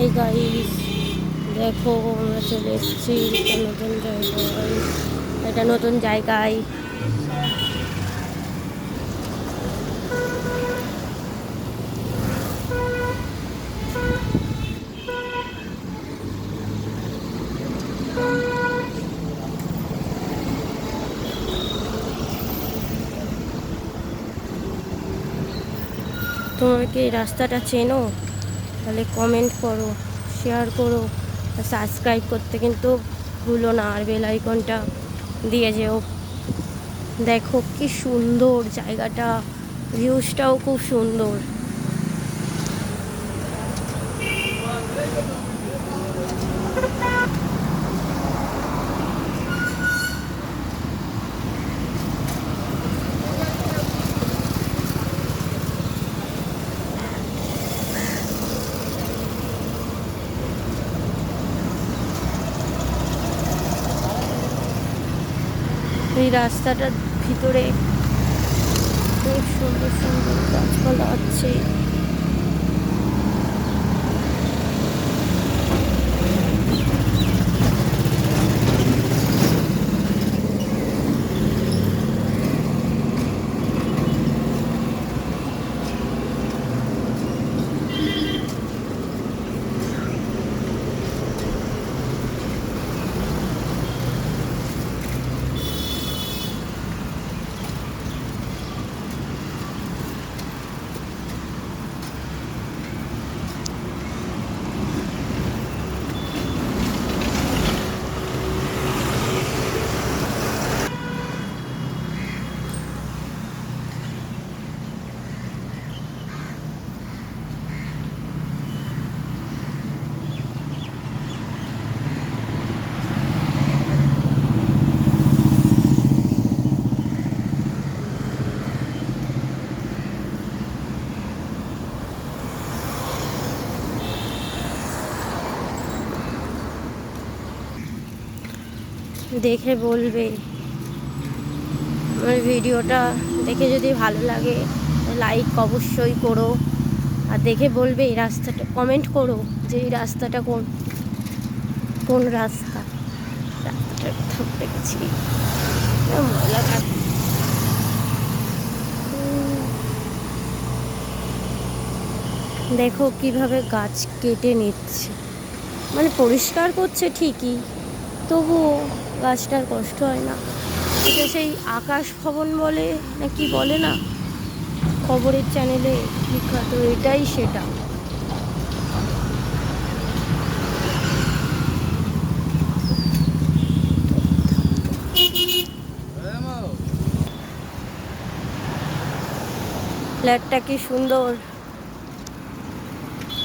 Hi guys, দেখো আমরা চলে এসেছি একটা নতুন জায়গায়। তোমরা কি এই রাস্তাটা চেনো? তাহলে কমেন্ট করো, শেয়ার করো, আর সাবস্ক্রাইব করতে কিন্তু ভুলো না, আর বেল আইকনটা দিয়ে যেও। দেখো কি সুন্দর জায়গাটা, ভিউজটাও খুব সুন্দর। এই রাস্তাটার ভিতরে খুব সুন্দর সুন্দর গাছপালা আছে। দেখে বলবে, আমার ভিডিওটা দেখে যদি ভালো লাগে লাইক অবশ্যই করো, আর দেখে বলবে এই রাস্তাটা, কমেন্ট করো যে এই রাস্তাটা কোন কোন রাস্তাটা থাকতে গেছি। দেখো কিভাবে গাছ কেটে নিচ্ছে, মানে পরিষ্কার করছে ঠিকই, তবুও গাছটার কষ্ট হয় না। এটা সেই আকাশ ভবন বলে না কি বলে না, খবরের চ্যানেলে বিখ্যাত, এটাই সেটা। ফ্ল্যাটটা কি সুন্দর।